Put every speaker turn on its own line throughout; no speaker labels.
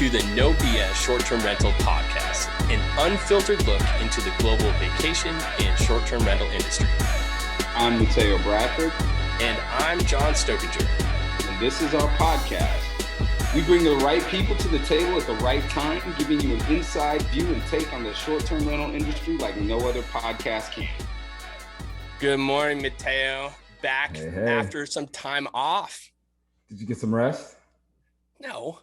to the No BS Short-Term Rental Podcast, an unfiltered look into the global vacation and short-term rental industry.
I'm Mateo Bradford.
And I'm John Stokinger.
And this is our podcast. We bring the right people to the table at the right time, giving you an inside view and take on the short-term rental industry like no other podcast can.
Good morning, Mateo. Back after some time off.
Did you get some rest?
No.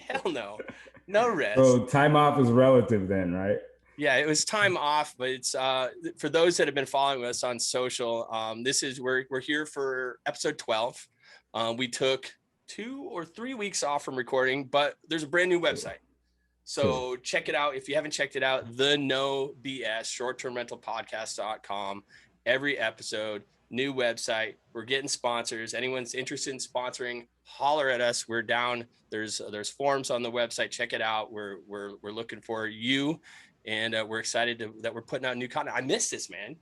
Hell no. No rest.
So time off is relative then, right?
Yeah, it was time off, but it's for those that have been following us on social, we're here for episode 12. We took 2 or 3 weeks off from recording, but there's a brand new website. So check it out. If you haven't checked it out, the No BS short-term rental podcast.com. Every episode, new website. We're getting sponsors. Anyone's interested in sponsoring, holler at us. We're down. There's forms on the website. Check it out. We're looking for you, and we're excited that we're putting out new content. I miss this, man.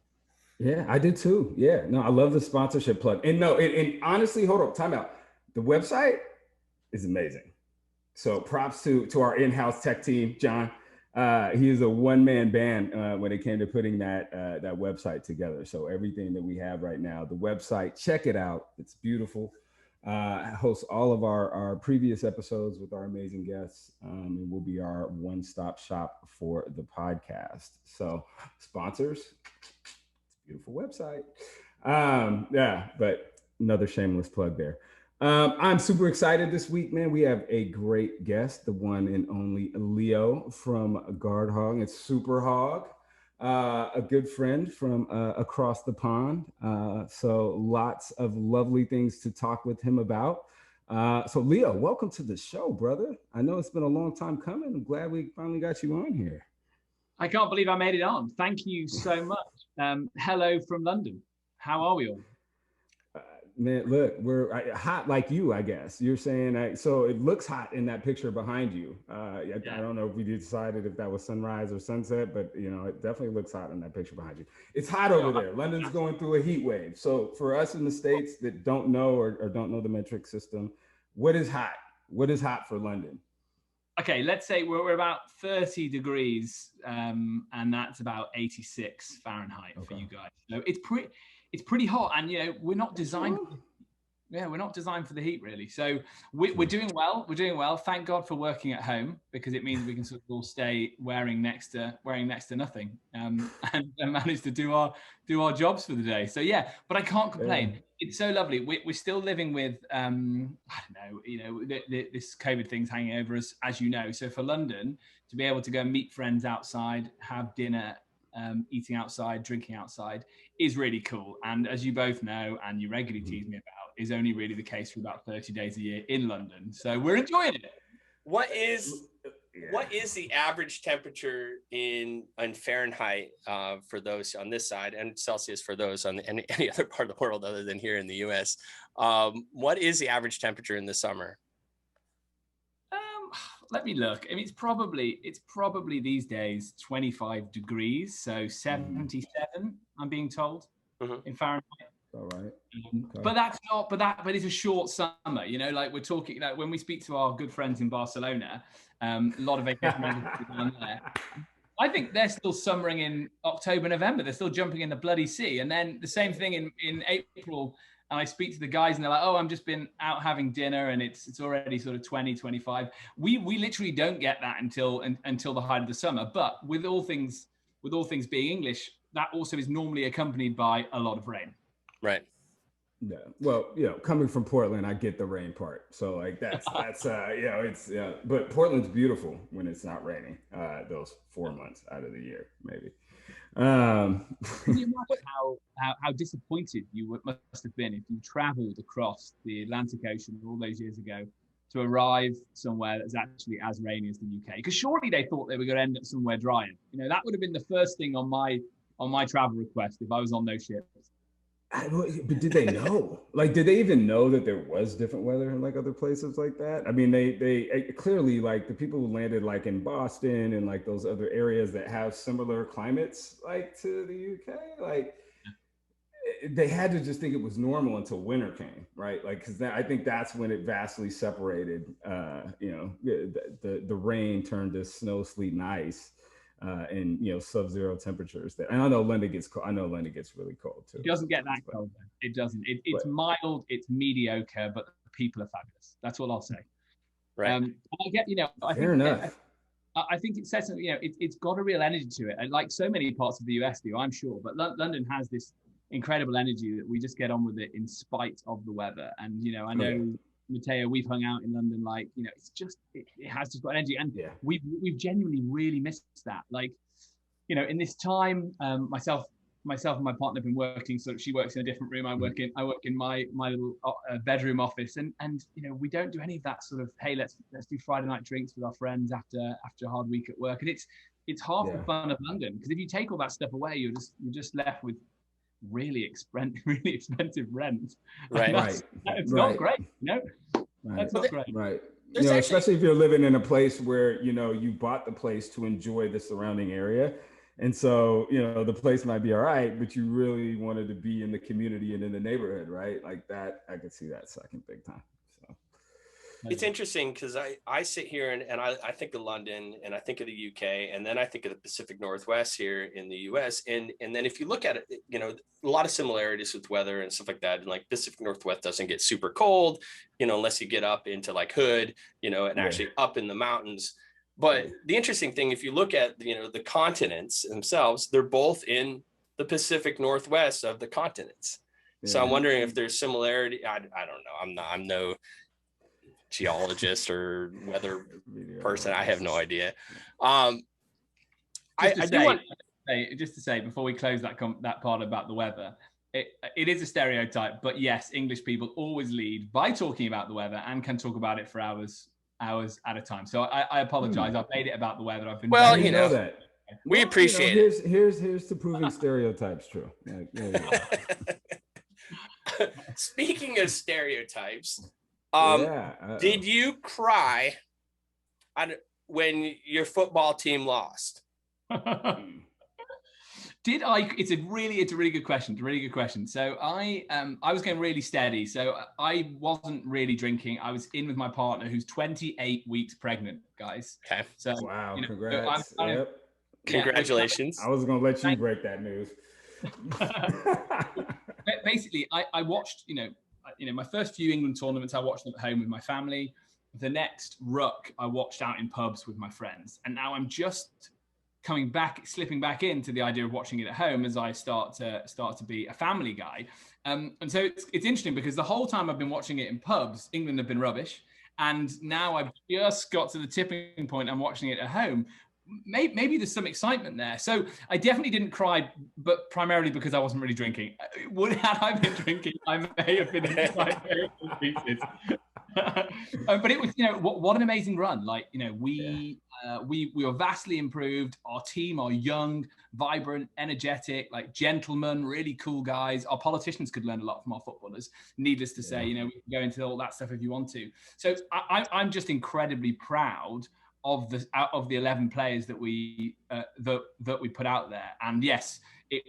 Yeah, I did too. Yeah, no, I love the sponsorship plug. And honestly, hold up, time out. The website is amazing. So props to our in-house tech team, John. He is a one-man band when it came to putting that website together. So everything that we have right now, the website, check it out. It's beautiful. Hosts all of our previous episodes with our amazing guests. It will be our one-stop shop for the podcast. So sponsors, it's a beautiful website. But another shameless plug there. I'm super excited this week, man. We have a great guest, the one and only Leo from Guardhog. It's Superhog, a good friend from across the pond. So lots of lovely things to talk with him about. So Leo, welcome to the show, brother. I know it's been a long time coming. I'm glad we finally got you on here.
I can't believe I made it on. Thank you so much. Hello from London. How are we all?
Man, look, we're hot like you, I guess. You're saying, so it looks hot in that picture behind you. I don't know if we decided if that was sunrise or sunset, but it definitely looks hot in that picture behind you. It's hot over there. London's going through a heat wave. So for us in the States that don't know or don't know the metric system, what is hot? What is hot for London?
Okay, let's say we're about 30 degrees, and that's about 86 Fahrenheit for you guys. So it's pretty hot, and we're not designed. We're not designed for the heat, really. So we're doing well. We're doing well. Thank God for working at home, because it means we can sort of all stay wearing next to nothing, and manage to do our jobs for the day. So yeah, but I can't complain. Yeah. It's so lovely. We're still living with I don't know, this COVID thing's hanging over us, as you know. So for London to be able to go and meet friends outside, have dinner, eating outside, drinking outside is really cool. And as you both know, and you regularly tease me about, is only really the case for about 30 days a year in London. So we're enjoying it.
What is the average temperature in Fahrenheit for those on this side, and Celsius for those on any other part of the world other than here in the US? What is the average temperature in the summer?
Let me look. I mean, it's probably these days 25 degrees, so 77. I'm being told in Fahrenheit.
All right.
Okay. But it's a short summer. Like we're talking. When we speak to our good friends in Barcelona, a lot of vacation down there. I think they're still summering in October, November. They're still jumping in the bloody sea, and then the same thing in April. And I speak to the guys and they're like, oh, I'm just been out having dinner and it's already sort of 20, 25. We literally don't get that until the height of the summer. But with all things being English, that also is normally accompanied by a lot of rain.
Right.
Yeah. Well, coming from Portland, I get the rain part. So like that's but Portland's beautiful when it's not raining, those 4 months out of the year, maybe.
Can you imagine how disappointed you must have been if you traveled across the Atlantic Ocean all those years ago to arrive somewhere that's actually as rainy as the UK? Because surely they thought they were going to end up somewhere drier. That would have been the first thing on my travel request if I was on those ships.
But did they know? Like, did they even know that there was different weather in like other places like that? I mean, they clearly, like the people who landed like in Boston and like those other areas that have similar climates like to the UK, like they had to just think it was normal until winter came, right? Like, because I think that's when it vastly separated. The rain turned to snow, sleet, and ice, and sub-zero temperatures. That, and I know London gets cold. I know London gets really cold too.
It doesn't get that cold. It doesn't. It's mild. It's mediocre, but the people are fabulous. That's all I'll say.
Right.
I get.
Fair enough.
I think it says something. It's got a real energy to it, and like so many parts of the US do, I'm sure. But London has this incredible energy that we just get on with it in spite of the weather. And I know, Matteo, we've hung out in London. Like, it's just it has just got energy, and we've genuinely really missed that. Like, in this time, myself and my partner have been working. So she works in a different room. I work in my little bedroom office, and we don't do any of that sort of, hey, let's do Friday night drinks with our friends after a hard week at work. And it's half the fun of London, because if you take all that stuff away, you're just left with really expensive rent.
Right.
It's not great. That's not great.
Right. Especially if you're living in a place where you bought the place to enjoy the surrounding area. And so, the place might be all right, but you really wanted to be in the community and in the neighborhood, right? Like that, I could see that sucking big time. So
it's interesting because I sit here and I think of London, and I think of the UK, and then I think of the Pacific Northwest here in the US. And then if you look at it, a lot of similarities with weather and stuff like that. And like Pacific Northwest doesn't get super cold, unless you get up into like Hood, and actually up in the mountains. But the interesting thing, if you look at, the continents themselves, they're both in the Pacific Northwest of the continents. Yeah. So I'm wondering if there's similarity. I don't know. I'm no geologist or weather person. I have no idea.
Just to say before we close that part about the weather, it is a stereotype, but yes, English people always lead by talking about the weather and can talk about it for hours at a time. So I apologize. I've made it about the weather. I've been
that.
We appreciate it.
Here's to proving stereotypes true.
Speaking of stereotypes, did you cry when your football team lost?
Did I? It's a really good question. So I was going really steady. So I wasn't really drinking. I was in with my partner, who's 28 weeks pregnant, guys.
Okay.
So
wow, congrats.
Congratulations.
I was going to let you break that news.
Basically, I watched, my first few England tournaments, I watched them at home with my family. The next ruck, I watched out in pubs with my friends. And now I'm just slipping back into the idea of watching it at home as I start to be a family guy. And so it's interesting because the whole time I've been watching it in pubs, England have been rubbish. And now I've just got to the tipping point. I'm watching it at home. Maybe there's some excitement there. So I definitely didn't cry, but primarily because I wasn't really drinking. Had I been drinking, I may have been in pieces. But it was, what an amazing run. Like, we were vastly improved. Our team are young, vibrant, energetic, like gentlemen, really cool guys. Our politicians could learn a lot from our footballers. Needless to say, we can go into all that stuff if you want to. So I'm just incredibly proud of the 11 players that we put out there. And yes, it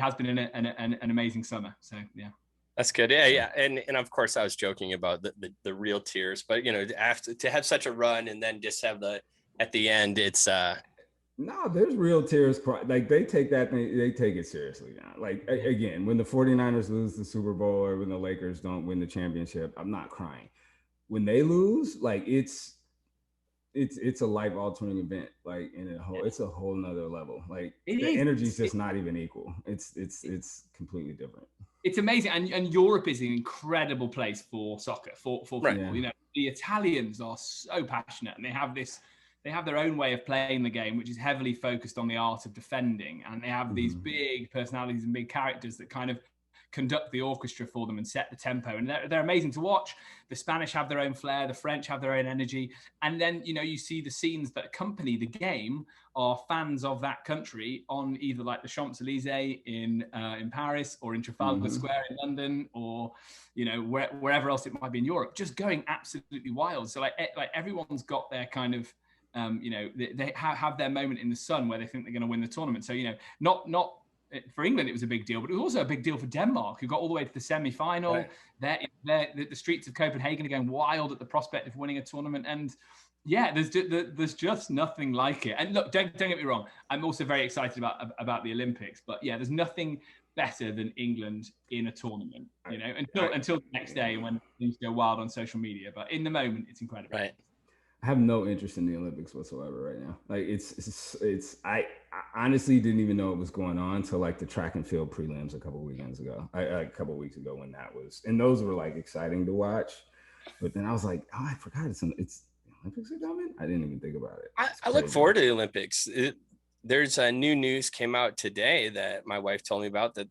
has been an amazing summer. So yeah.
That's good. Yeah. And of course I was joking about the real tears, but after to have such a run and then just have at the end, it's
no, there's real tears. Like they take it seriously now. Like again, when the 49ers lose the Super Bowl or when the Lakers don't win the championship, I'm not crying. When they lose, like it's a life altering event. Like it's a whole nother level. Like the energy's just not even equal. It's completely different.
It's amazing, and Europe is an incredible place for soccer, for
right.
football. The Italians are so passionate, and they have their own way of playing the game, which is heavily focused on the art of defending, and they have these big personalities and big characters that kind of conduct the orchestra for them and set the tempo, and they're amazing to watch. The Spanish have their own flair, the French have their own energy, and then you see the scenes that accompany the game are fans of that country on either like the Champs-Elysees in Paris or in Trafalgar Square in London, or wherever else it might be in Europe, just going absolutely wild. So like everyone's got their kind of they have their moment in the sun where they think they're going to win the tournament. So not for England, it was a big deal, but it was also a big deal for Denmark, who got all the way to the semi-final. Right. The streets of Copenhagen are going wild at the prospect of winning a tournament. And yeah, there's just nothing like it. And look, don't get me wrong, I'm also very excited about the Olympics, but yeah, there's nothing better than England in a tournament, you know, until the next day when things go wild on social media. But in the moment, it's incredible.
Right.
I have no interest in the Olympics whatsoever right now. Like I honestly didn't even know it was going on until like the track and field prelims a couple of weeks ago when that was, and those were like exciting to watch. But then I was like, oh, I forgot it's the Olympics are coming. I didn't even think about it.
I look forward to the Olympics. There's a new news came out today that my wife told me about that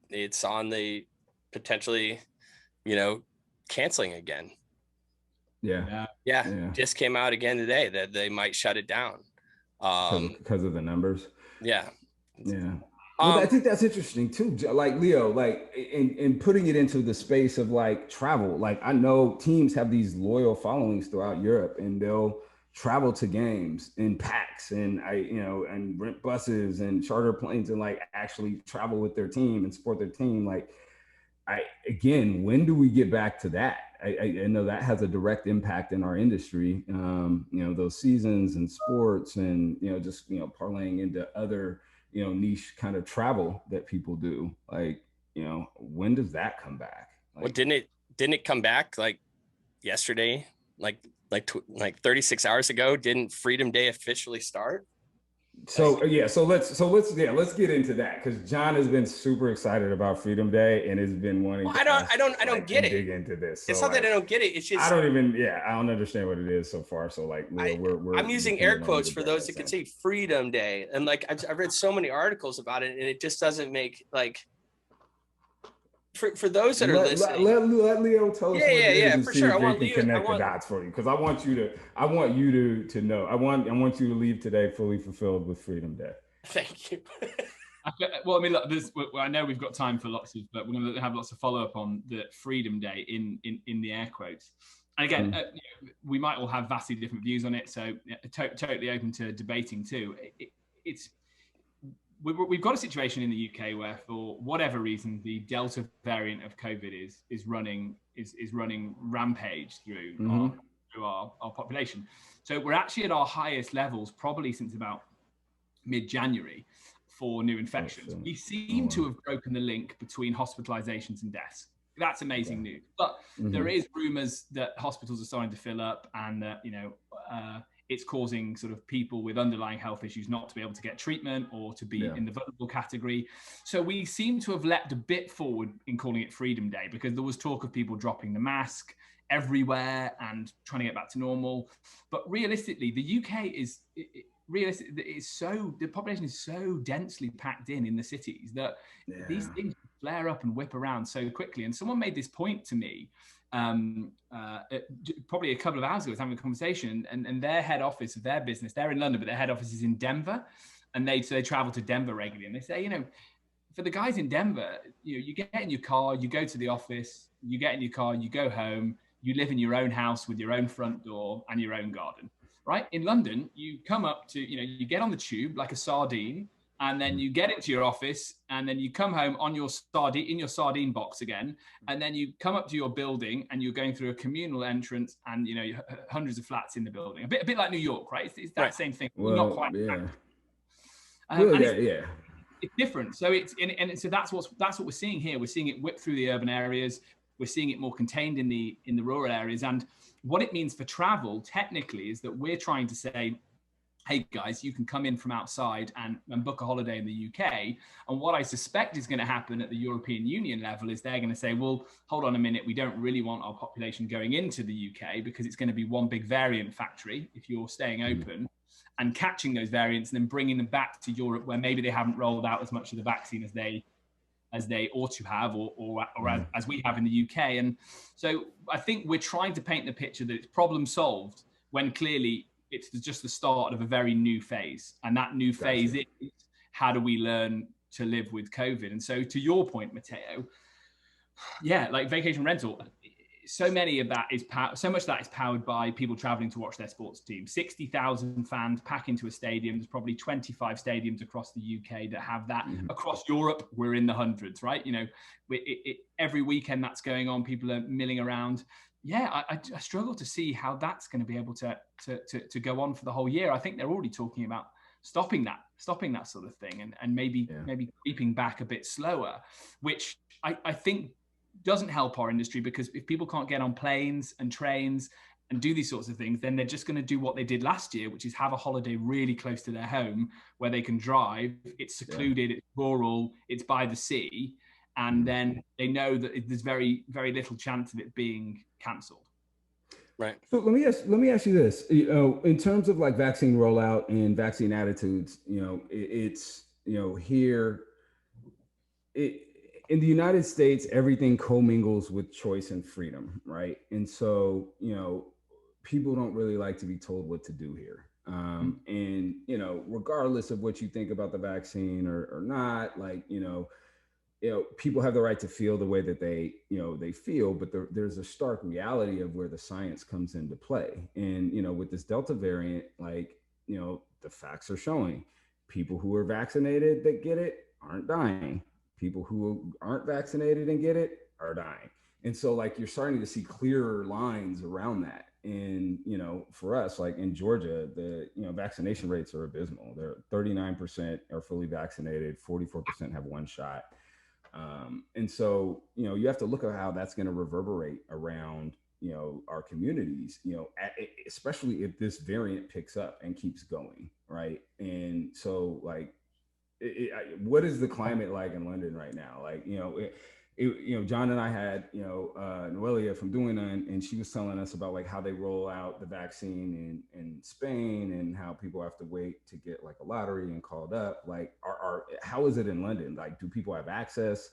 it's on the potentially, you know, canceling again.
Yeah.
Just came out again today that they might shut it down.
Because of the numbers.
Yeah.
Well, I think that's interesting too. Like Leo, like in putting it into the space of like travel. Like I know teams have these loyal followings throughout Europe, and they'll travel to games in packs and and rent buses and charter planes and like actually travel with their team and support their team. Like when do we get back to that? I know that has a direct impact in our industry. Those seasons and sports and, parlaying into other, niche kind of travel that people do. Like, when does that come back? Like,
well, didn't it come back like yesterday? Like 36 hours ago? Didn't Freedom Day officially start?
So let's get into that, because John has been super excited about Freedom Day and has been wanting.
Well, I don't get it.
Dig into this. So
it's not that I don't get it. It's just
I don't understand what it is so far. So like
I'm using air quotes for those that can say Freedom Day, and like I've read so many articles about it, and it just doesn't make like. For those that are listening,
let Leo tell us.
Yeah, for sure.
I want Leo to connect the dots for you, because I want you to know. I want you to leave today fully fulfilled with Freedom Day.
Thank you.
Well, I mean, look, I know we've got time for but we're going to have lots of follow up on the Freedom Day in the air quotes. And again, we might all have vastly different views on it, so totally open to debating too. We've got a situation in the UK where, for whatever reason, the Delta variant of COVID is running rampage through our population. So we're actually at our highest levels probably since about mid-January for new infections. We seem to have broken the link between hospitalizations and deaths. That's amazing news. But there is rumors that hospitals are starting to fill up, and that it's causing sort of people with underlying health issues not to be able to get treatment or to be in the vulnerable category. So we seem to have leapt a bit forward in calling it Freedom Day, because there was talk of people dropping the mask everywhere and trying to get back to normal. But realistically, the UK the population is so densely packed in the cities that these things flare up and whip around so quickly. And someone made this point to me probably a couple of hours ago. I was having a conversation, and their head office of their business, they're in London, but their head office is in Denver, and they travel to Denver regularly. And they say, for the guys in Denver, you get in your car, you go to the office, you get in your car, you go home, you live in your own house with your own front door and your own garden, right? In London, you come up to, you get on the tube like a sardine, and then you get into your office, and then you come home on your sardine box again, and then you come up to your building, and you're going through a communal entrance, and hundreds of flats in the building. A bit like New York, right? It's that same thing.
Well,
not quite. It's different. So so that's what we're seeing here. We're seeing it whip through the urban areas. We're seeing it more contained in the rural areas. And what it means for travel technically is that we're trying to say, hey guys, you can come in from outside and book a holiday in the UK. And what I suspect is going to happen at the European Union level is they're going to say, well, hold on a minute, we don't really want our population going into the UK, because it's going to be one big variant factory if you're staying open, and catching those variants and then bringing them back to Europe, where maybe they haven't rolled out as much of the vaccine as they ought to have, or as we have in the UK. And so I think we're trying to paint the picture that it's problem solved, when clearly it's just the start of a very new phase. And that new phase is, how do we learn to live with COVID? And so to your point, Matteo, like vacation rental, so many of that is so much of that is powered by people traveling to watch their sports team. 60,000 fans pack into a stadium. There's probably 25 stadiums across the UK that have that. Across Europe, we're in the hundreds, right? You know, every weekend that's going on, people are milling around. Yeah, I struggle to see how that's going to be able to go on for the whole year. I think they're already talking about stopping that sort of thing, and maybe creeping back a bit slower, which I think doesn't help our industry, because if people can't get on planes and trains and do these sorts of things, then they're just going to do what they did last year, which is have a holiday really close to their home where they can drive. It's secluded, it's rural, it's by the sea, and then they know that there's very, very little chance of it being cancelled.
Right.
So let me ask you this. You know, in terms of like vaccine rollout and vaccine attitudes, you know, it's, you know, here, in the United States, everything commingles with choice and freedom, right? And so, you know, people don't really like to be told what to do here. And, you know, regardless of what you think about the vaccine or not, like, you know, people have the right to feel the way that they feel, but there's a stark reality of where the science comes into play. And, you know, with this Delta variant, like, you know, the facts are showing people who are vaccinated that get it aren't dying. People who aren't vaccinated and get it are dying. And so like you're starting to see clearer lines around that. And, you know, for us, like in Georgia, the, you know, vaccination rates are abysmal. They're 39% are fully vaccinated, 44% have one shot. And so, you know, you have to look at how that's going to reverberate around, you know, our communities, you know, especially if this variant picks up and keeps going. Right. And so like, what is the climate like in London right now? Like, you know, you know, John and I had, you know, Noelia from Doing None, and she was telling us about like how they roll out the vaccine in Spain and how people have to wait to get like a lottery and called up. Like, how is it in London? Like, do people have access?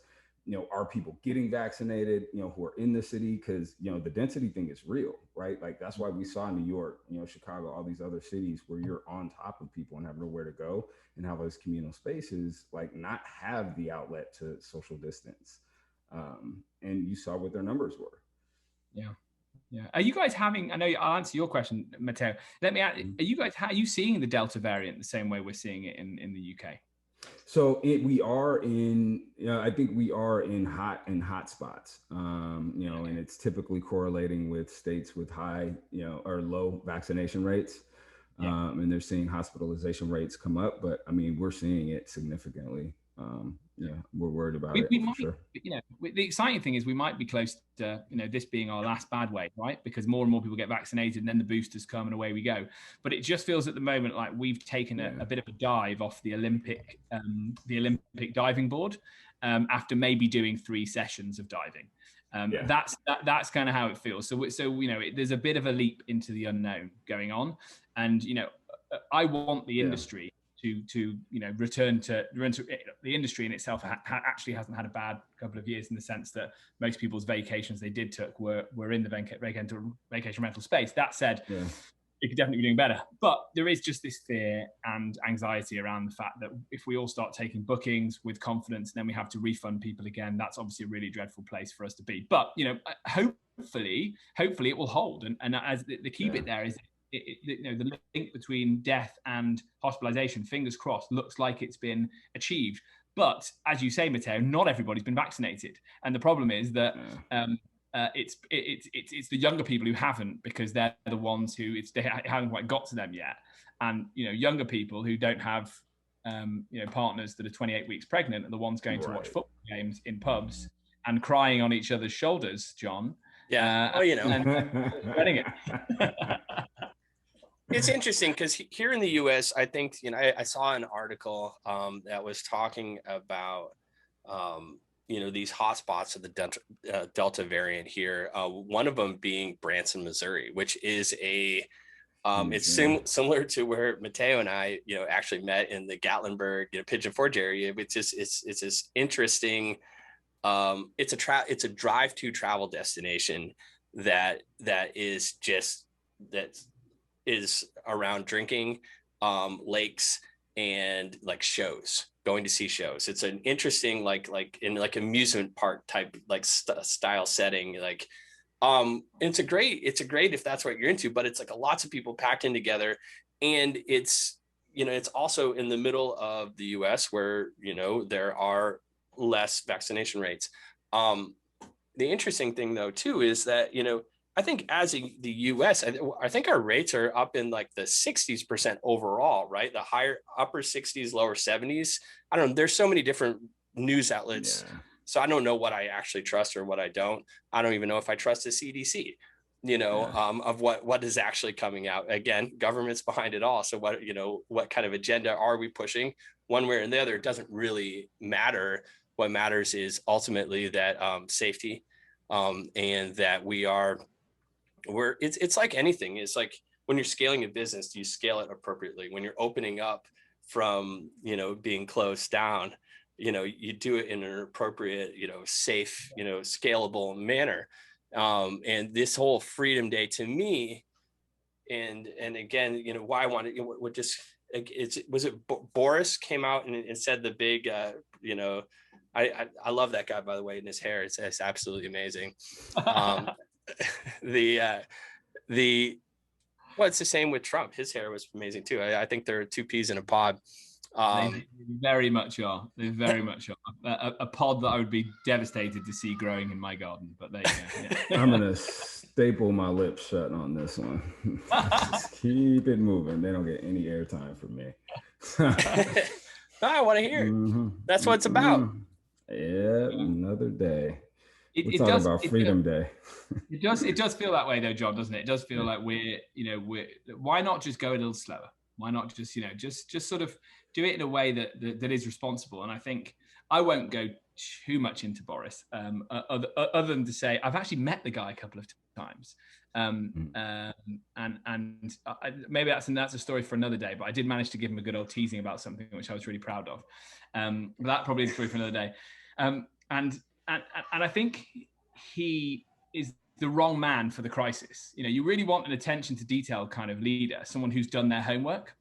You know, are people getting vaccinated, you know, who are in the city? Because, you know, the density thing is real, right? Like, that's why we saw New York, you know, Chicago, all these other cities where you're on top of people and have nowhere to go and have those communal spaces, like not have the outlet to social distance. And you saw what their numbers were.
Yeah. Yeah. Are you guys having, I know I'll answer your question, Matteo. Let me ask, are you seeing the Delta variant the same way we're seeing it in the UK?
So we are in, I think we are in hot spots, you know, and it's typically correlating with states with high, you know, or low vaccination rates. And they're seeing hospitalization rates come up, but I mean, we're seeing it significantly. Yeah, we're worried about it.
For sure. You know, the exciting thing is we might be close to, you know, this being our last bad wave, right? Because more and more people get vaccinated, and then the boosters come, and away we go. But it just feels at the moment like we've taken a bit of a dive off the Olympic diving board after maybe doing 3 sessions of diving. That's kind of how it feels. So you know, there's a bit of a leap into the unknown going on, and you know, I want the industry to you know return to the industry in itself actually hasn't had a bad couple of years, in the sense that most people's vacations they did took were in the vacation rental space. That said, it could definitely be doing better, but there is just this fear and anxiety around the fact that if we all start taking bookings with confidence, then we have to refund people again. That's obviously a really dreadful place for us to be. But you know, hopefully it will hold, and as the key bit there is you know, the link between death and hospitalization, fingers crossed, looks like it's been achieved. But as you say, Matteo, not everybody's been vaccinated, and the problem is that it's the younger people who haven't, because they're the ones who they haven't quite got to them yet. And you know, younger people who don't have you know, partners that are 28 weeks pregnant are the ones going to watch football games in pubs and crying on each other's shoulders, John.
Yeah. You know,
and spreading it.
It's interesting because here in the U.S., I think, you know, I saw an article that was talking about, you know, these hotspots of the Delta variant here. One of them being Branson, Missouri, which is it's similar to where Matteo and I, you know, actually met in the Gatlinburg, you know, Pigeon Forge area. It's this interesting. It's a drive-to travel destination that is around drinking, lakes, and like shows, going to see shows. It's an interesting like in like amusement park type like style setting, like It's a great if that's what you're into, but it's like a lots of people packed in together, and it's, it's also in the middle of the US where, there are less vaccination rates. The interesting thing though, too, is that, I think the US, I think our rates are up in like the 60% overall, right? The higher upper 60s, lower 70s. I don't know. There's so many different news outlets. Yeah. So I don't know what I actually trust or what I don't. I don't even know if I trust the CDC, of what is actually coming out. Again, government's behind it all. So what kind of agenda are we pushing one way or the other? It doesn't really matter. What matters is ultimately that safety, and that it's like anything. It's like when you're scaling a business, do you scale it appropriately? When you're opening up from, being closed down, you do it in an appropriate, safe, scalable manner. And this whole Freedom Day to me, and again, why I wanted, what just, was it Boris came out and said the big, I love that guy, by the way, and his hair, it's absolutely amazing. It's the same with Trump. His hair was amazing too. I think they're two peas in a pod.
They very much are. They very much are. A pod that I would be devastated to see growing in my garden. But there you go. Yeah.
I'm gonna staple my lips shut on this one. Just keep it moving. They don't get any airtime from me.
I want to hear it. Mm-hmm. That's what it's about.
Yeah, another day. We're talking about Freedom Day.
It does feel that way though, John, doesn't it? It does feel like we're why not just go a little slower? Why not just, just sort of do it in a way that is responsible? And I think I won't go too much into Boris, other than to say I've actually met the guy a couple of times, and maybe that's a story for another day. But I did manage to give him a good old teasing about something which I was really proud of. But that probably is a story for another day. And I think he is the wrong man for the crisis. You really want an attention to detail kind of leader, someone who's done their homework.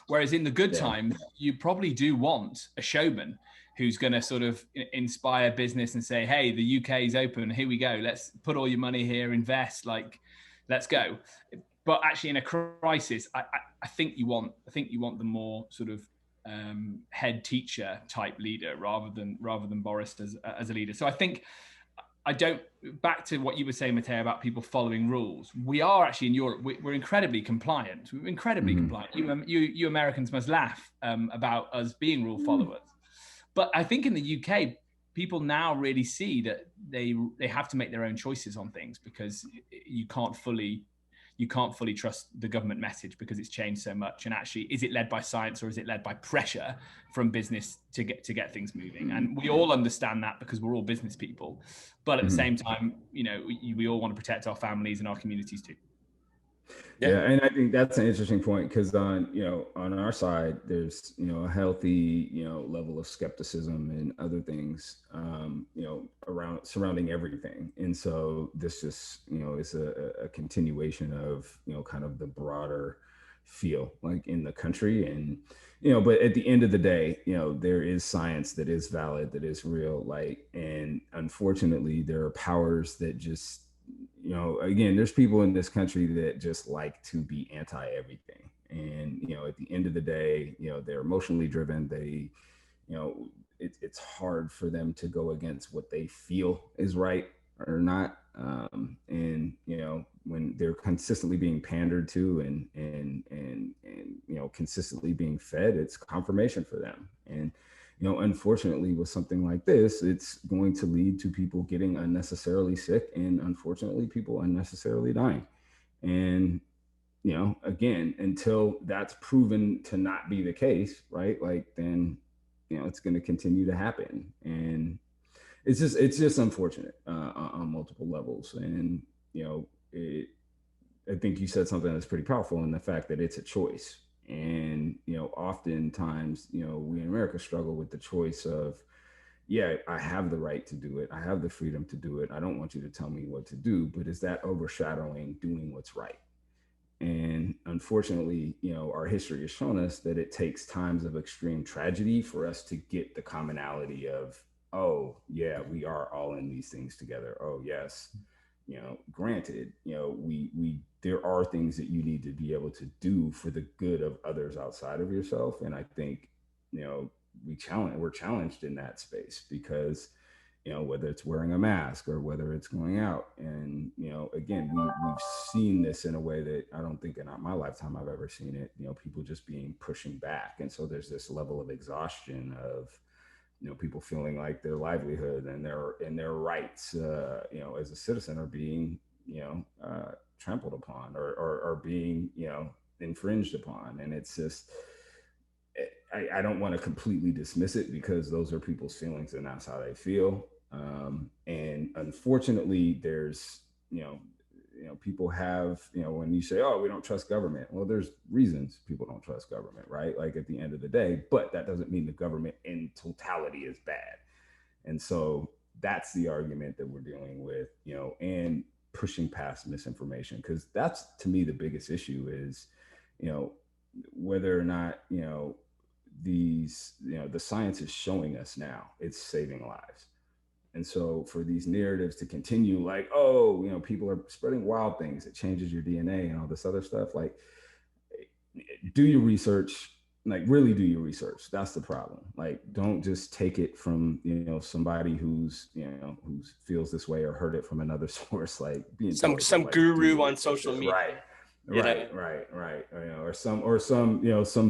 Whereas in the good times, you probably do want a showman who's going to sort of inspire business and say, hey, the UK is open. Here we go. Let's put all your money here, invest, let's go. But actually in a crisis, I think you want the more sort of head teacher type leader rather than Boris as a leader. So I think back to what you were saying, Matteo, about people following rules. We are actually in Europe, we're incredibly compliant. We're incredibly compliant. You Americans must laugh about us being rule followers. But I think in the UK, people now really see that they have to make their own choices on things, because you can't fully trust the government message because it's changed so much. And actually, is it led by science or is it led by pressure from business to get things moving? And we all understand that because we're all business people. But at the same time, we all want to protect our families and our communities too.
Yeah, and I think that's an interesting point, because on our side, there's a healthy level of skepticism and other things around surrounding everything, and so this just is a continuation of kind of the broader feel like in the country, and but at the end of the day, there is science that is valid, that is real, and unfortunately there are powers that just again, there's people in this country that just like to be anti everything. And, at the end of the day, they're emotionally driven. They, it's hard for them to go against what they feel is right or not. And, when they're consistently being pandered to and consistently being fed, it's confirmation for them. And, unfortunately, with something like this, it's going to lead to people getting unnecessarily sick and, unfortunately, people unnecessarily dying. And, again, until that's proven to not be the case, right? then, it's going to continue to happen. And it's just unfortunate on multiple levels. And, I think you said something that's pretty powerful in the fact that it's a choice. And, oftentimes, we in America struggle with the choice of, I have the right to do it. I have the freedom to do it. I don't want you to tell me what to do, but is that overshadowing doing what's right? And unfortunately, our history has shown us that it takes times of extreme tragedy for us to get the commonality of, oh yeah, we are all in these things together. Oh yes, granted, there are things that you need to be able to do for the good of others outside of yourself. And I think, we're challenged in that space because, whether it's wearing a mask or whether it's going out. And, again, we've seen this in a way that I don't think in my lifetime I've ever seen it, people just pushing back. And so there's this level of exhaustion of, people feeling like their livelihood and their rights, as a citizen are being, trampled upon or being, infringed upon. And it's just, I don't want to completely dismiss it because those are people's feelings and that's how they feel. And unfortunately, there's, people have, when you say, oh, we don't trust government. Well, there's reasons people don't trust government, right? Like at the end of the day, but that doesn't mean the government in totality is bad. And so that's the argument that we're dealing with, and pushing past misinformation. Cause that's to me, the biggest issue is, whether or not, the science is showing us now it's saving lives. And so for these narratives to continue like, oh, people are spreading wild things, it changes your DNA and all this other stuff, like do your research, like really do your research. That's the problem. Like, don't just take it from, somebody who's feels this way or heard it from another source, like being
some guru on social media.
Right. Or some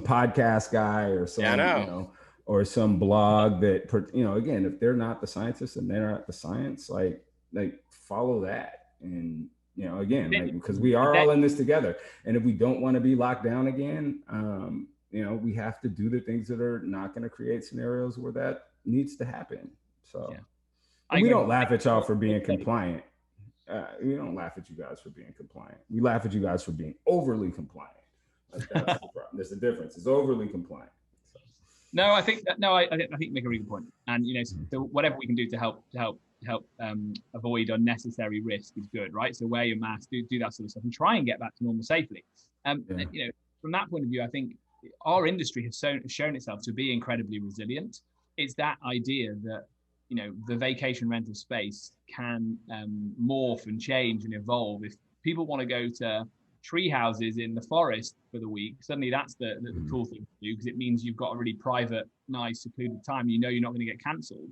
podcast guy or some, or some blog that, again, if they're not the scientists and they're not the science, like follow that. And, again, because we are all in this together. And if we don't want to be locked down again, we have to do the things that are not going to create scenarios where that needs to happen. So we don't laugh at y'all for being compliant. We don't laugh at you guys for being compliant. We laugh at you guys for being overly compliant. That's the problem. There's a difference. It's overly compliant.
No, I think you make a really good point. And so whatever we can do to help avoid unnecessary risk is good, right? So wear your mask, do that sort of stuff, and try and get back to normal safely. From that point of view, I think our industry has shown itself to be incredibly resilient. It's that idea that the vacation rental space can morph and change and evolve. If people want to go to tree houses in the forest for the week, suddenly that's the cool thing to do, because it means you've got a really private, nice, secluded time. You're not going to get cancelled.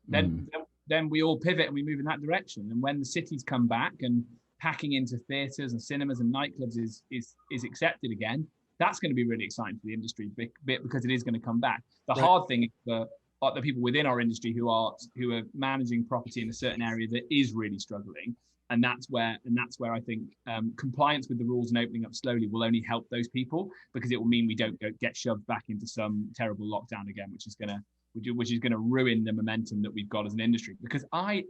Then we all pivot and we move in that direction. And when the cities come back and packing into theatres and cinemas and nightclubs is accepted again, that's going to be really exciting for the industry because it is going to come back. The hard thing is for the people within our industry who are managing property in a certain area that is really struggling. And that's where I think compliance with the rules and opening up slowly will only help those people, because it will mean we don't get shoved back into some terrible lockdown again, which is going to ruin the momentum that we've got as an industry. Because I'm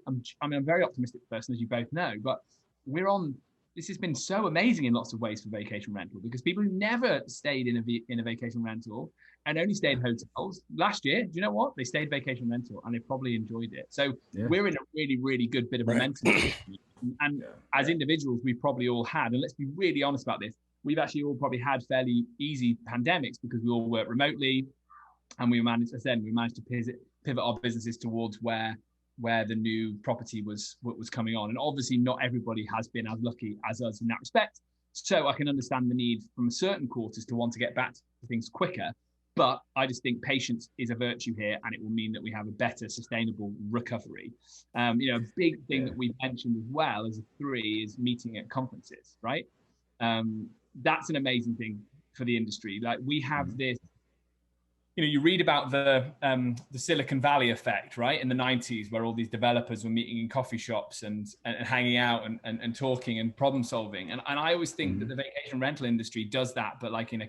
a very optimistic person, as you both know, but this has been so amazing in lots of ways for vacation rental, because people who never stayed in a vacation rental and only stayed in hotels last year, do you know what? They stayed vacation rental and they probably enjoyed it. So we're in a really, really good bit of momentum. And as individuals, we've probably all had, and let's be really honest about this, we've actually all probably had fairly easy pandemics because we all work remotely, and we managed to pivot our businesses towards where the new property was coming on. And obviously not everybody has been as lucky as us in that respect. So I can understand the need from certain quarters to want to get back to things quicker. But I just think patience is a virtue here, and it will mean that we have a better sustainable recovery. A big thing that we've mentioned as well as a three is meeting at conferences, right? That's an amazing thing for the industry. Like, we have this, you read about the Silicon Valley effect, right? In the 90s, where all these developers were meeting in coffee shops and hanging out and talking and problem solving. And I always think that the vacation rental industry does that, but like in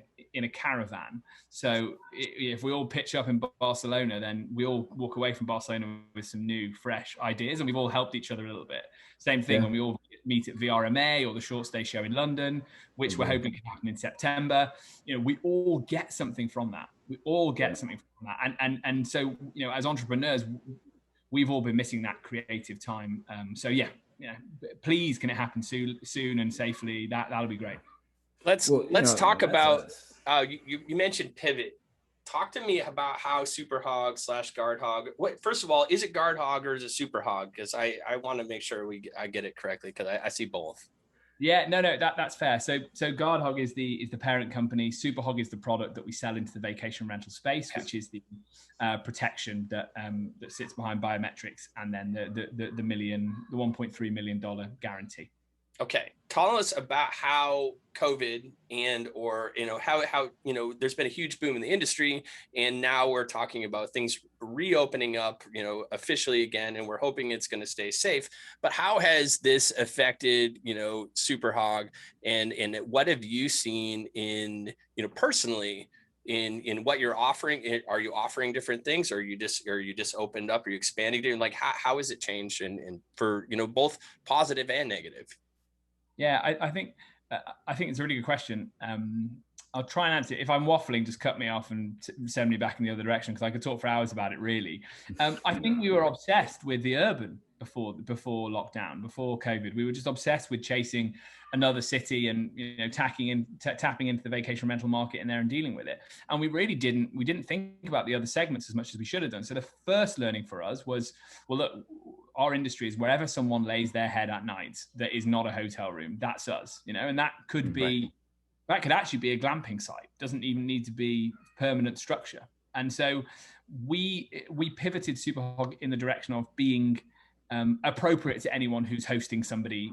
a caravan. So if we all pitch up in Barcelona, then we all walk away from Barcelona with some new, fresh ideas, and we've all helped each other a little bit. Same thing when we all meet at VRMA or the Short Stay Show in London, which we're hoping can happen in September. We all get something from that. And so, as entrepreneurs, we've all been missing that creative time. Please, can it happen soon and safely? That'll be great.
Let's talk about, you mentioned pivot. talk to me about how Superhog / Guard Hog. What, first of all, is it Guard Hog or is it Superhog? Because I want to make sure I get it correctly, because I see both.
Yeah, no, that's fair. So Guard Hog is the parent company. Superhog is the product that we sell into the vacation rental space, which is the protection that sits behind biometrics, and then the $1.3 million guarantee.
Okay, tell us about how COVID or how there's been a huge boom in the industry, and now we're talking about things reopening up officially again, and we're hoping it's going to stay safe. But how has this affected Superhog, and what have you seen in personally in what you're offering? Are you offering different things, or you just opened up? Are you expanding? Like how has it changed, and for both positive and negative?
Yeah, I think it's a really good question. I'll try and answer it. If I'm waffling, just cut me off and send me back in the other direction, because I could talk for hours about it, really. I think we were obsessed with the urban before lockdown, before COVID. We were just obsessed with chasing another city and tapping into the vacation rental market in there and dealing with it. And we really didn't think about the other segments as much as we should have done. So the first learning for us was, well, look, our industry is wherever someone lays their head at night that is not a hotel room, that's us, and that could be, that could actually be a glamping site. Doesn't even need to be permanent structure. And so we pivoted Superhog in the direction of being appropriate to anyone who's hosting somebody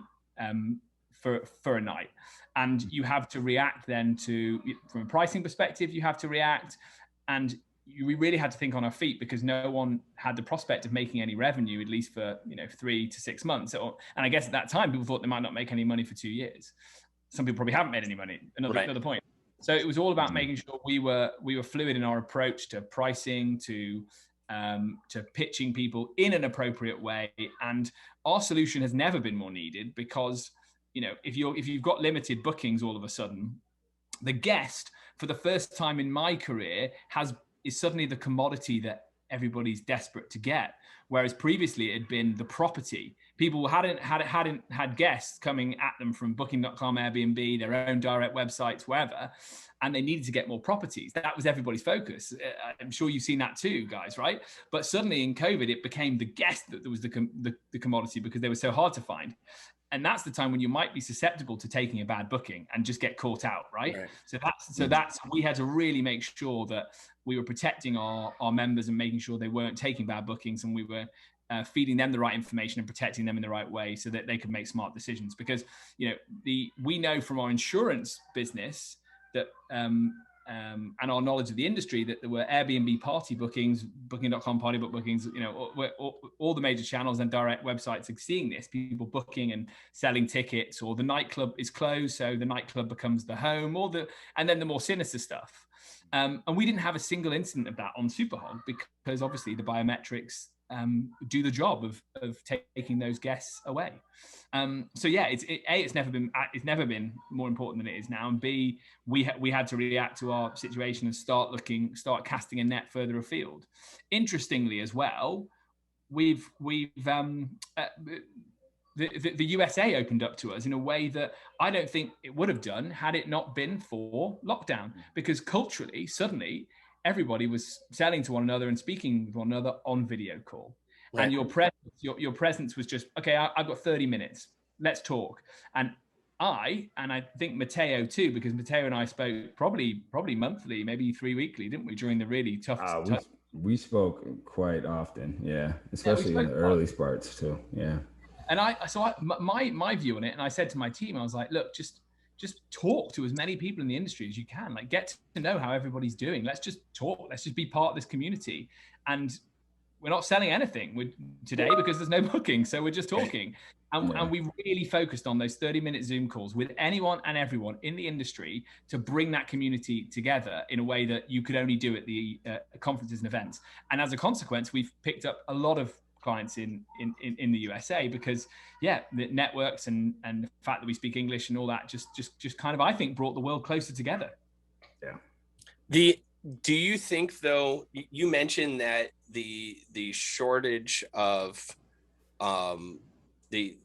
for a night. And you have to react then to, from a pricing perspective, you have to react, and we really had to think on our feet, because no one had the prospect of making any revenue, at least for 3 to 6 months. And I guess at that time, people thought they might not make any money for 2 years. Some people probably haven't made any money. Another point. So it was all about making sure we were fluid in our approach to pricing, to pitching people in an appropriate way. And our solution has never been more needed, because if you've got limited bookings all of a sudden, the guest, for the first time in my career, is suddenly the commodity that everybody's desperate to get. Whereas previously it had been the property. People hadn't had guests coming at them from Booking.com, Airbnb, their own direct websites, wherever, and they needed to get more properties. That was everybody's focus. I'm sure you've seen that too, guys, right? But suddenly in COVID, it became the guest that was the commodity, because they were so hard to find. And that's the time when you might be susceptible to taking a bad booking and just get caught out, right? So that's we had to really make sure that we were protecting our members and making sure they weren't taking bad bookings, and we were feeding them the right information and protecting them in the right way so that they could make smart decisions. Because we know from our insurance business that and our knowledge of the industry that there were Airbnb party bookings, Booking.com party book bookings, all the major channels and direct websites are seeing this, people booking and selling tickets, or the nightclub is closed, so the nightclub becomes the home, and then the more sinister stuff. And we didn't have a single incident of that on Superhog, because obviously the biometrics do the job of taking those guests away. So yeah, it's never been more important than it is now, and B, we had to react to our situation and start casting a net further afield. Interestingly, as well, the USA opened up to us in a way that I don't think it would have done had it not been for lockdown, because culturally, suddenly, everybody was selling to one another and speaking with one another on video call. Right. And your presence was just, okay, I've got 30 minutes. Let's talk. And I think Matteo too, because Matteo and I spoke probably monthly, maybe 3 weekly, didn't we, during the really tough.
We spoke quite often. Yeah. Especially in the early parts too. Yeah. And
my view on it, and I said to my team, I was like, look, just talk to as many people in the industry as you can. Like, get to know how everybody's doing. Let's just talk. Let's just be part of this community. And we're not selling anything today because there's no booking. So we're just talking. And we really focused on those 30-minute Zoom calls with anyone and everyone in the industry to bring that community together in a way that you could only do at the conferences and events. And as a consequence, we've picked up a lot of clients in the USA, because the networks and the fact that we speak English and all that just kind of, I think, brought the world closer together.
Yeah. Do you think, though, you mentioned that the shortage of the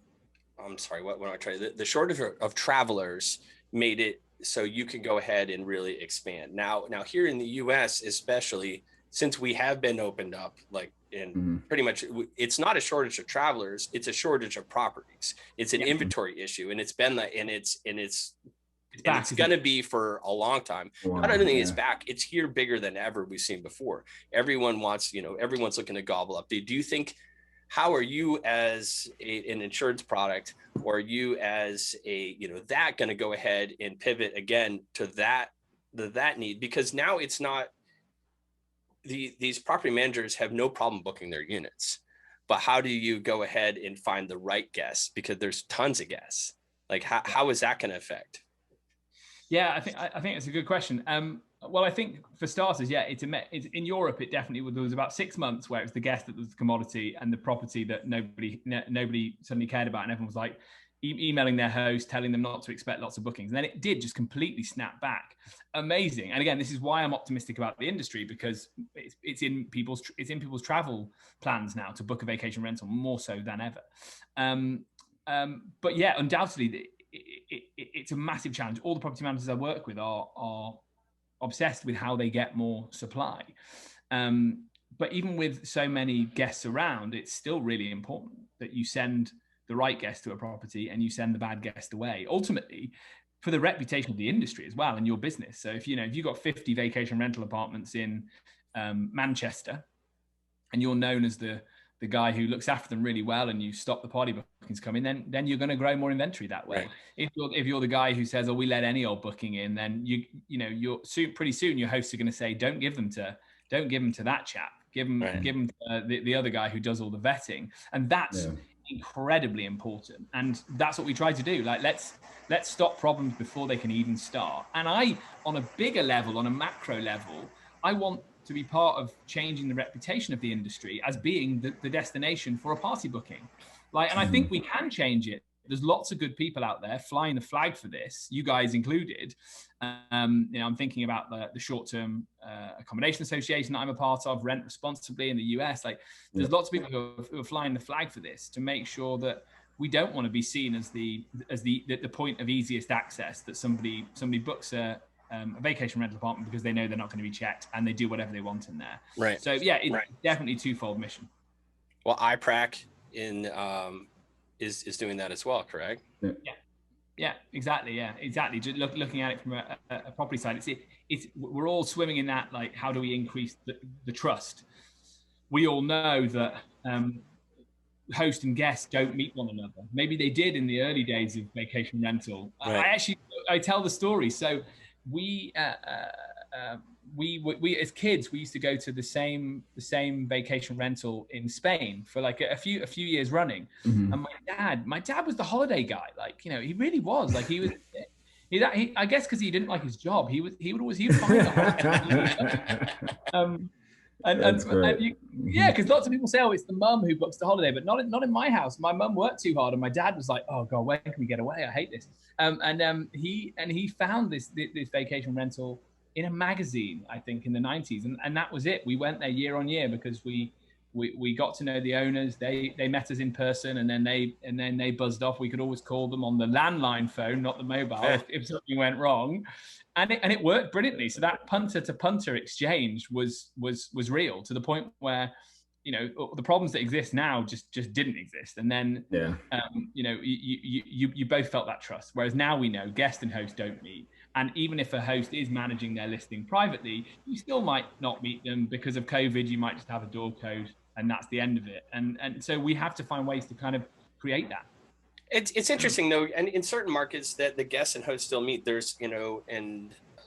shortage of travelers made it so you can go ahead and really expand. Now here in the US, especially, since we have been opened up, like in pretty much, it's not a shortage of travelers, it's a shortage of properties. It's an inventory issue, and it's been that, and it's going to be for a long time.
Wow,
Not only is back, it's here bigger than ever we've seen before. Everyone wants, everyone's looking to gobble up. Do you think, how are you as an insurance product, or are you as that going to go ahead and pivot again to that need? Because now it's not, these property managers have no problem booking their units, but how do you go ahead and find the right guests? Because there's tons of guests. Like how is that going to affect?
Yeah, I think it's a good question. Well, I think for starters, it's in Europe. It definitely there was about 6 months where it was the guest that was the commodity, and the property that nobody suddenly cared about, and everyone was like emailing their host, telling them not to expect lots of bookings. And then it did just completely snap back. Amazing. And again, this is why I'm optimistic about the industry, because it's in people's travel plans now to book a vacation rental more so than ever. But yeah, undoubtedly, it's a massive challenge. All the property managers I work with are obsessed with how they get more supply. But even with so many guests around, it's still really important that you send the right guest to a property and you send the bad guest away, ultimately for the reputation of the industry as well and your business. So if you've got 50 vacation rental apartments in Manchester, and you're known as the guy who looks after them really well, and you stop the party bookings coming, then you're going to grow more inventory that way. Right. If you're the guy who says, "Oh, we let any old booking in," then you're pretty soon your hosts are going to say, "Don't give them to that chap. Give them to the other guy who does all the vetting." And that's incredibly important. And that's what we try to do. Like let's stop problems before they can even start. And on a bigger level, on a macro level, I want to be part of changing the reputation of the industry as being the destination for a party booking. And I think we can change it. There's lots of good people out there flying the flag for this, you guys included. I'm thinking about the short-term accommodation association that I'm a part of, Rent Responsibly in the US. There's lots of people who are flying the flag for this to make sure that we don't want to be seen as the point of easiest access, that somebody books a vacation rental apartment because they know they're not going to be checked and they do whatever they want in there.
Right.
So it's definitely a twofold mission.
Well, IPRAC is doing that as well, correct?
Yeah, exactly. Yeah, exactly. Just looking at it from a property side, we're all swimming in that. Like, how do we increase the trust? We all know that host and guest don't meet one another. Maybe they did in the early days of vacation rental. Right. I tell the story. So we as kids, we used to go to the same vacation rental in Spain for like a few years running. Mm-hmm. And my dad was the holiday guy. He really was. I guess because he didn't like his job, he would find a holiday. Because lots of people say, "Oh, it's the mum who books the holiday," but not in my house. My mum worked too hard, and my dad was like, "Oh God, when can we get away? I hate this." He found this vacation rental in a magazine, I think in the 90s, and that was it. We went there year on year because we got to know the owners. They met us in person, and then they buzzed off. We could always call them on the landline phone, not the mobile, if something went wrong. And it worked brilliantly. So that punter to punter exchange was real, to the point where, the problems that exist now just didn't exist. And then, you both felt that trust. Whereas now we know guest and host don't meet. And even if a host is managing their listing privately, you still might not meet them because of COVID. You might just have a door code, and that's the end of it. And so we have to find ways to kind of create that.
It's interesting though, and in certain markets that the guests and hosts still meet. There's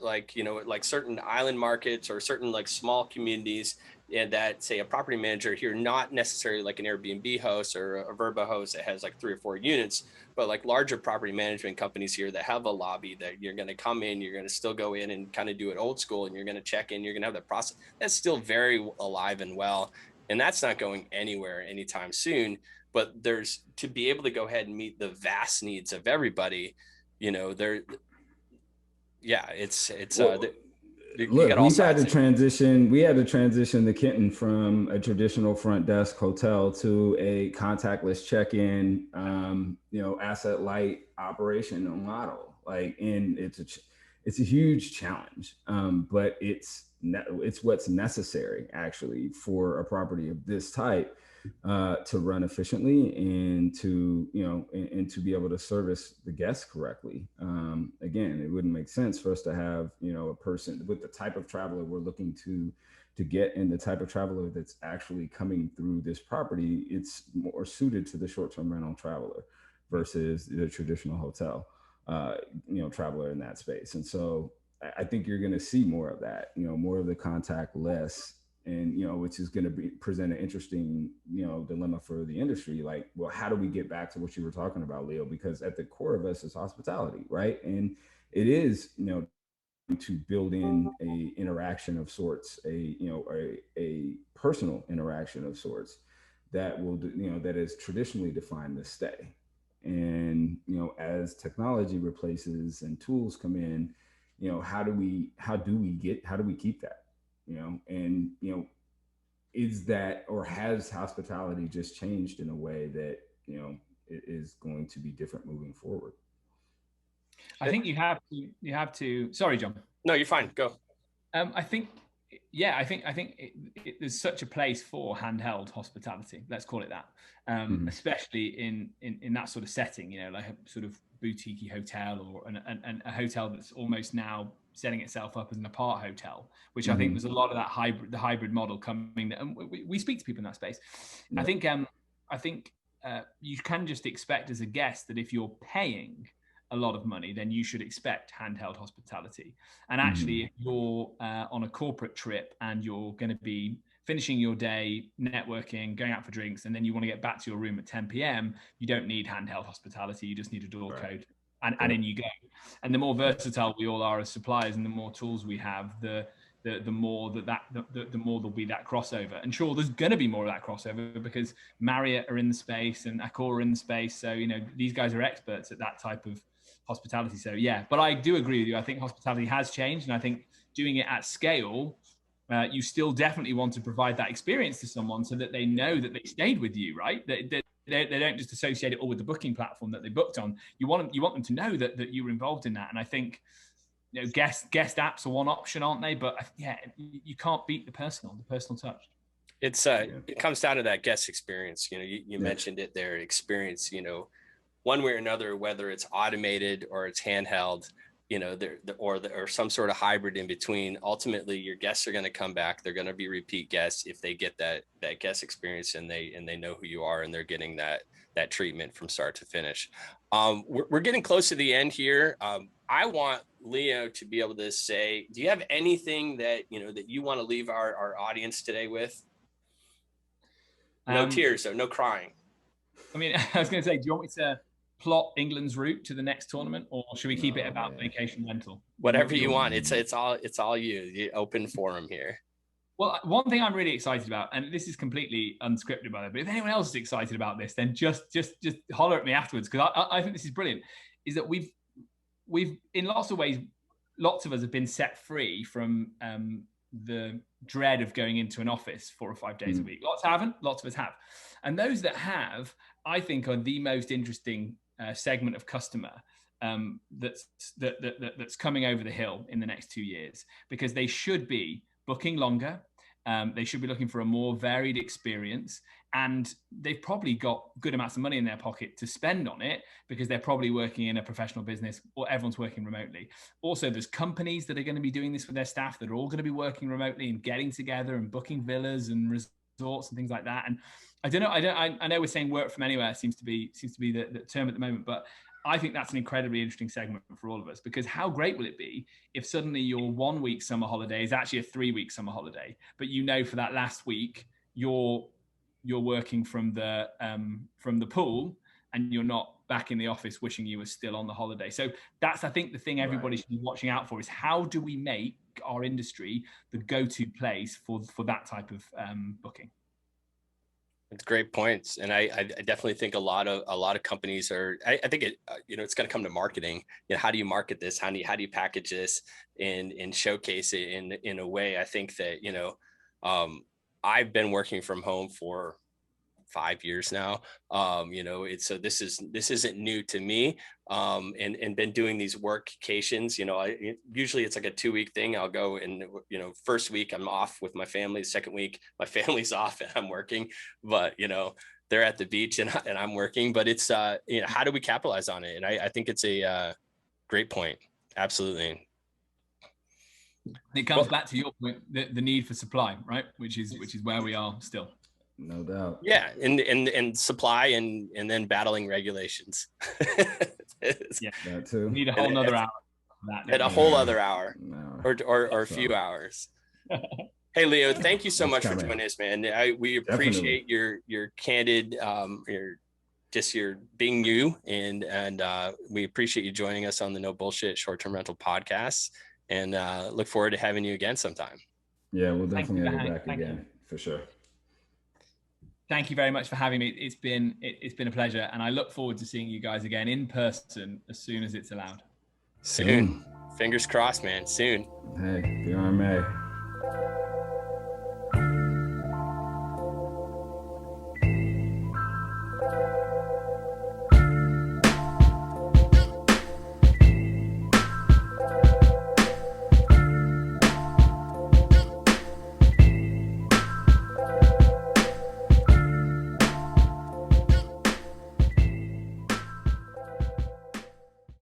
like certain island markets or certain like small communities, and that say a property manager here, not necessarily like an Airbnb host or a Verba host that has like 3 or 4 units, but like larger property management companies here that have a lobby that you're going to come in, you're going to still go in and kind of do it old school, and you're going to check in, you're going to have that process. That's still very alive and well, and that's not going anywhere anytime soon. But there's, to be able to go ahead and meet the vast needs of everybody, look, we
had to transition the Kenton from a traditional front desk hotel to a contactless check-in, asset light operational model. it's a huge challenge, but it's what's necessary actually for a property of this type to run efficiently and to, and to be able to service the guests correctly. Again, it wouldn't make sense for us to have, a person with the type of traveler we're looking to get, and the type of traveler that's actually coming through this property. It's more suited to the short-term rental traveler versus the traditional hotel, traveler in that space. And so I think you're going to see more of that, more of the contact less, and, which is going to present an interesting, dilemma for the industry. Like, well, how do we get back to what you were talking about, Leo? Because at the core of us is hospitality, right? And it is, to build in a interaction of sorts, a personal interaction of sorts that will, that is traditionally defined the stay. And, as technology replaces and tools come in, how do we keep that, and, is that, or has hospitality just changed in a way that, it is going to be different moving forward?
I think you have to. Sorry, John.
No, you're fine. Go.
I think there's such a place for handheld hospitality. Let's call it that, especially in that sort of setting. Like a sort of boutique hotel, or a hotel that's almost now setting itself up as an apart hotel, which I think there's a lot of that hybrid model coming. And we speak to people in that space. Yeah. I think you can just expect as a guest that if you're paying a lot of money, then you should expect handheld hospitality. And actually, if you're on a corporate trip and you're going to be finishing your day networking, going out for drinks, and then you want to get back to your room at 10 p.m., you don't need handheld hospitality. You just need a door code, and in you go. And the more versatile we all are as suppliers, and the more tools we have, the more the more there'll be that crossover. And sure, there's going to be more of that crossover because Marriott are in the space and Accor are in the space. So, these guys are experts at that type of hospitality. So yeah, but I do agree with you. I think hospitality has changed, and I think doing it at scale, you still definitely want to provide that experience to someone so that they know that they stayed with you, right? They don't just associate it all with the booking platform that they booked on. You want them to know that you were involved in that. And I think, guest apps are one option, aren't they? But yeah, you can't beat the personal touch.
It's it comes down to that guest experience. You mentioned it there, experience, one way or another, whether it's automated or it's handheld, or some sort of hybrid in between. Ultimately, your guests are going to come back. They're going to be repeat guests if they get that guest experience and they know who you are and they're getting that treatment from start to finish. We're getting close to the end here. I want Leo to be able to say, do you have anything that you want to leave our audience today with? No tears, so no crying.
I mean, I was going to say, do you want me to plot England's route to the next tournament, or should we keep it about vacation rental?
Whatever you want. It's all you. Open forum here.
Well, one thing I'm really excited about, and this is completely unscripted by the way, but if anyone else is excited about this, then just holler at me afterwards, because I think this is brilliant. Is that we've in lots of ways, lots of us have been set free from the dread of going into an office 4 or 5 days a week. Lots haven't. Lots of us have, and those that have, I think, are the most interesting segment of customer that's coming over the hill in the next 2 years, because they should be booking longer. They should be looking for a more varied experience, and they've probably got good amounts of money in their pocket to spend on it because they're probably working in a professional business, or everyone's working remotely. Also, there's companies that are going to be doing this with their staff that are all going to be working remotely and getting together and booking villas and resorts and things like that. And I don't know. I know we're saying work from anywhere seems to be the term at the moment, but I think that's an incredibly interesting segment for all of us, because how great will it be if suddenly your 1 week summer holiday is actually a 3 week summer holiday, but for that last week you're working from the pool and you're not back in the office wishing you were still on the holiday. So that's, I think, the thing everybody should be watching out for is how do we make our industry the go-to place for that type of booking.
It's great points, and I definitely think a lot of companies are. I think it it's going to come to marketing. How do you market this? How do you package this and showcase it in a way? I think that I've been working from home for 5 years now. So this isn't new to me. And been doing these workcations, usually it's like a 2-week thing. I'll go and, first week I'm off with my family. Second week, my family's off and I'm working, but, they're at the beach and I'm working, but it's, how do we capitalize on it? And I think it's a great point. Absolutely.
It comes back to your point, the need for supply, right? Which is where we are still.
No doubt.
Yeah. And supply and then battling regulations.
Yeah.
That too.
We need a whole nother hour.
And a whole other hour
No.
or a few hours. Hey, Leo, thank you so much for joining us, man. We appreciate your candid, your being you, and we appreciate you joining us on the No Bullshit Short-Term Rental podcast, and look forward to having you again sometime.
Yeah, we'll definitely have you back again for sure.
Thank you very much for having me. It's been a pleasure, and I look forward to seeing you guys again in person as soon as it's allowed.
Soon. Fingers crossed, man. Soon.
Hey, be on May.